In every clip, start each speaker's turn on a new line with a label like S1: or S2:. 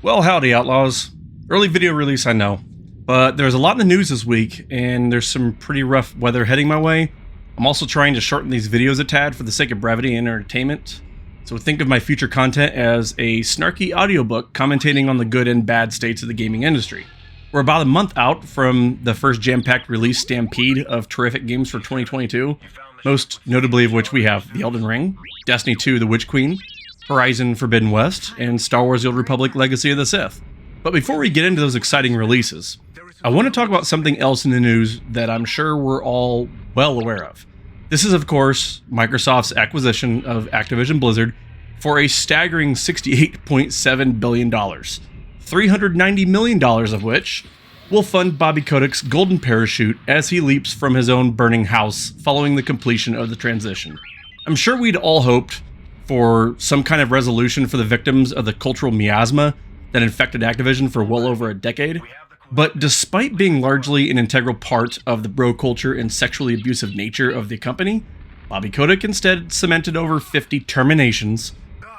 S1: Well, howdy, Outlaws. Early video release, I know. But there's a lot in the news this week, and there's some pretty rough weather heading my way. I'm also trying to shorten these videos a tad for the sake of brevity and entertainment. So think of my future content as a snarky audiobook commentating on the good and bad states of the gaming industry. We're about a month out from the first jam-packed release stampede of terrific games for 2022, most notably of which we have The Elden Ring, Destiny 2 The Witch Queen, Horizon Forbidden West, and Star Wars The Old Republic Legacy of the Sith. But before we get into those exciting releases, I want to talk about something else in the news that I'm sure we're all well aware of. This is, of course, Microsoft's acquisition of Activision-Blizzard for a staggering $68.7 billion, $390 million of which will fund Bobby Kotick's golden parachute as he leaps from his own burning house following the completion of the transition. I'm sure we'd all hoped for some kind of resolution for the victims of the cultural miasma that infected Activision for well over a decade. But despite being largely an integral part of the bro culture and sexually abusive nature of the company, Bobby Kotick instead cemented over 50 terminations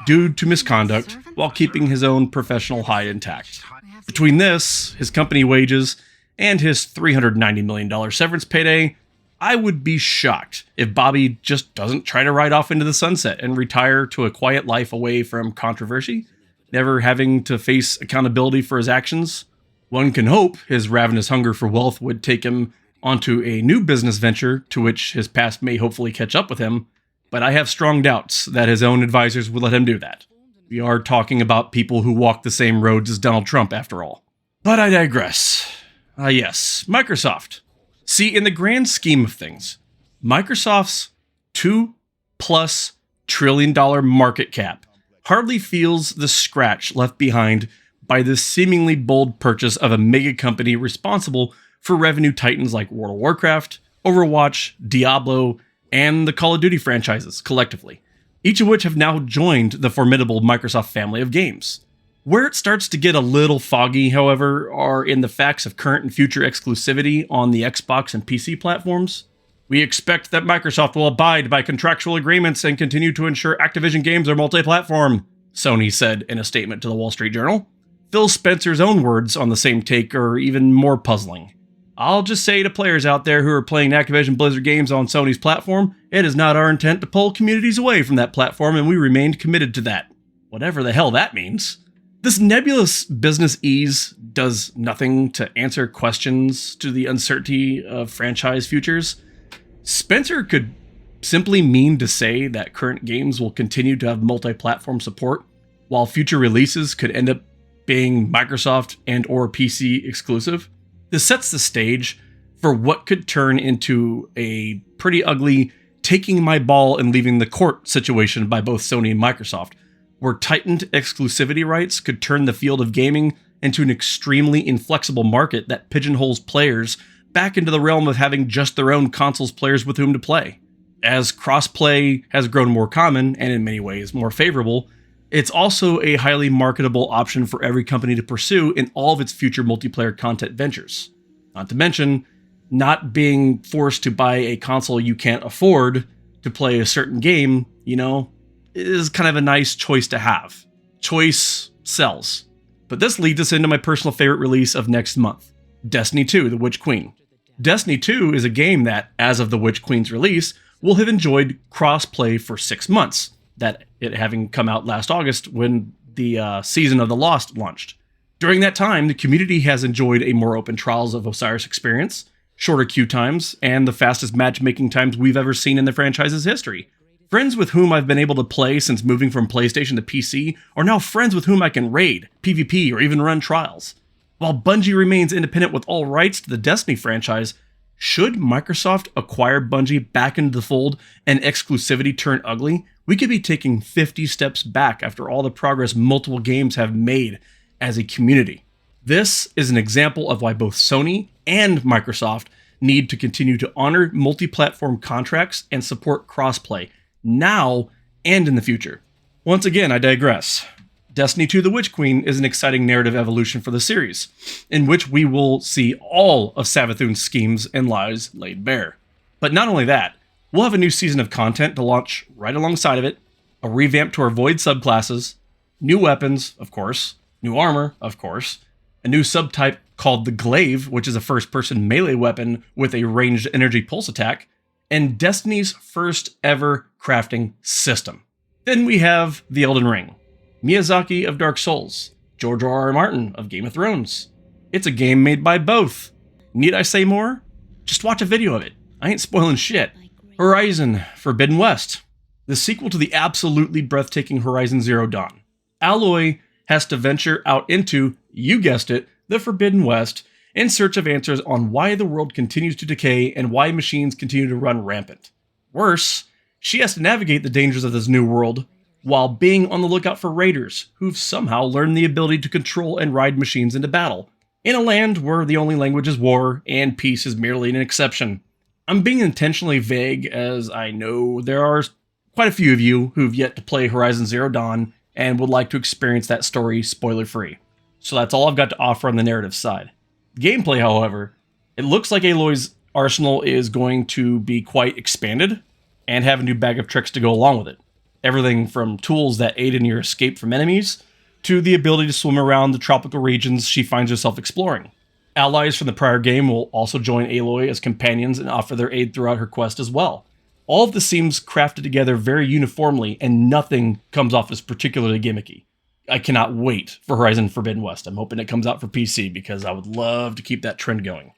S1: due to misconduct while keeping his own professional hide intact. Between this, his company wages, and his $390 million severance payday, I would be shocked if Bobby just doesn't try to ride off into the sunset and retire to a quiet life away from controversy, never having to face accountability for his actions. One can hope his ravenous hunger for wealth would take him onto a new business venture to which his past may hopefully catch up with him, but I have strong doubts that his own advisors would let him do that. We are talking about people who walk the same roads as Donald Trump, after all. But I digress. Yes, Microsoft. See, in the grand scheme of things, Microsoft's $2+ trillion market cap hardly feels the scratch left behind by the seemingly bold purchase of a mega company responsible for revenue titans like World of Warcraft, Overwatch, Diablo, and the Call of Duty franchises collectively, each of which have now joined the formidable Microsoft family of games. Where it starts to get a little foggy, however, are in the facts of current and future exclusivity on the Xbox and PC platforms. We expect that Microsoft will abide by contractual agreements and continue to ensure Activision games are multi-platform, Sony said in a statement to the Wall Street Journal. Phil Spencer's own words on the same take are even more puzzling. I'll just say to players out there who are playing Activision-Blizzard games on Sony's platform, it is not our intent to pull communities away from that platform, and we remained committed to that. Whatever the hell that means. This nebulous business ease does nothing to answer questions to the uncertainty of franchise futures. Spencer could simply mean to say that current games will continue to have multi-platform support, while future releases could end up being Microsoft and or PC exclusive. This sets the stage for what could turn into a pretty ugly taking my ball and leaving the court situation by both Sony and Microsoft, where tightened exclusivity rights could turn the field of gaming into an extremely inflexible market that pigeonholes players back into the realm of having just their own consoles players with whom to play. As crossplay has grown more common, and in many ways more favorable, it's also a highly marketable option for every company to pursue in all of its future multiplayer content ventures. Not to mention, not being forced to buy a console you can't afford to play a certain game, is kind of a nice choice to have. Choice sells. But this leads us into my personal favorite release of next month, Destiny 2 The Witch Queen. Destiny 2 is a game that, as of The Witch Queen's release, will have enjoyed cross-play for 6 months, that it having come out last August when the Season of the Lost launched. During that time, the community has enjoyed a more open Trials of Osiris experience, shorter queue times, and the fastest matchmaking times we've ever seen in the franchise's history. Friends with whom I've been able to play since moving from PlayStation to PC are now friends with whom I can raid, PvP, or even run trials. While Bungie remains independent with all rights to the Destiny franchise, should Microsoft acquire Bungie back into the fold and exclusivity turn ugly, we could be taking 50 steps back after all the progress multiple games have made as a community. This is an example of why both Sony and Microsoft need to continue to honor multi-platform contracts and support crossplay, now and in the future. Once again, I digress. Destiny 2 The Witch Queen is an exciting narrative evolution for the series, in which we will see all of Savathun's schemes and lies laid bare. But not only that, we'll have a new season of content to launch right alongside of it, a revamp to our Void subclasses, new weapons, of course, new armor, of course, a new subtype called the Glaive, which is a first-person melee weapon with a ranged energy pulse attack, and Destiny's first ever crafting system. Then we have The Elden Ring, Miyazaki of Dark Souls, George R.R. Martin of Game of Thrones. It's a game made by both. Need I say more? Just watch a video of it. I ain't spoiling shit. Horizon Forbidden West, the sequel to the absolutely breathtaking Horizon Zero Dawn. Aloy has to venture out into, you guessed it, the Forbidden West in search of answers on why the world continues to decay and why machines continue to run rampant. Worse, she has to navigate the dangers of this new world while being on the lookout for raiders who've somehow learned the ability to control and ride machines into battle, in a land where the only language is war and peace is merely an exception. I'm being intentionally vague as I know there are quite a few of you who've yet to play Horizon Zero Dawn and would like to experience that story spoiler-free. So that's all I've got to offer on the narrative side. Gameplay, however, it looks like Aloy's arsenal is going to be quite expanded and have a new bag of tricks to go along with it. Everything from tools that aid in your escape from enemies to the ability to swim around the tropical regions she finds herself exploring. Allies from the prior game will also join Aloy as companions and offer their aid throughout her quest as well. All of this seems crafted together very uniformly, and nothing comes off as particularly gimmicky. I cannot wait for Horizon Forbidden West. I'm hoping it comes out for PC because I would love to keep that trend going.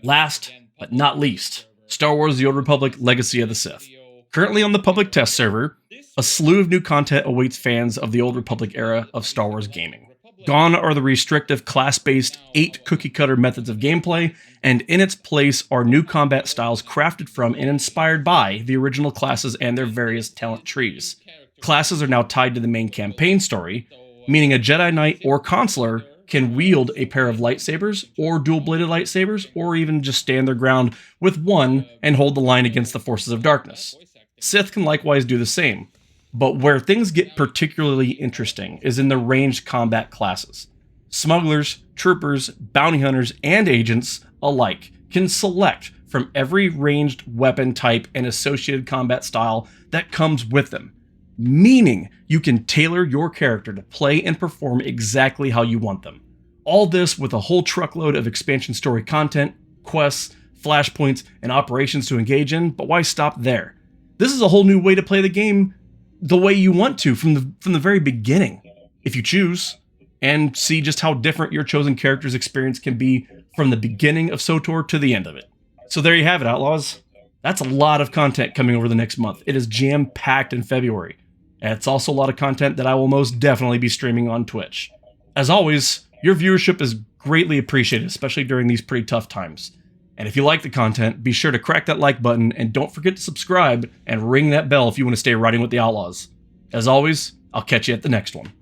S1: Last, but not least, Star Wars The Old Republic Legacy of the Sith. Currently on the public test server, a slew of new content awaits fans of the Old Republic era of Star Wars gaming. Gone are the restrictive class-based 8 cookie-cutter methods of gameplay, and in its place are new combat styles crafted from and inspired by the original classes and their various talent trees. Classes are now tied to the main campaign story, meaning a Jedi Knight or Consular can wield a pair of lightsabers, or dual-bladed lightsabers, or even just stand their ground with one and hold the line against the forces of darkness. Sith can likewise do the same. But where things get particularly interesting is in the ranged combat classes. Smugglers, troopers, bounty hunters, and agents alike can select from every ranged weapon type and associated combat style that comes with them, meaning you can tailor your character to play and perform exactly how you want them. All this with a whole truckload of expansion story content, quests, flashpoints, and operations to engage in, but why stop there? This is a whole new way to play the game the way you want to from the very beginning, if you choose, and see just how different your chosen character's experience can be from the beginning of SWTOR to the end of it. So there you have it, Outlaws. That's a lot of content coming over the next month. It is jam-packed in February, and it's also a lot of content that I will most definitely be streaming on Twitch. As always, your viewership is greatly appreciated, especially during these pretty tough times. And if you like the content, be sure to crack that like button and don't forget to subscribe and ring that bell if you want to stay riding with the Outlaws. As always, I'll catch you at the next one.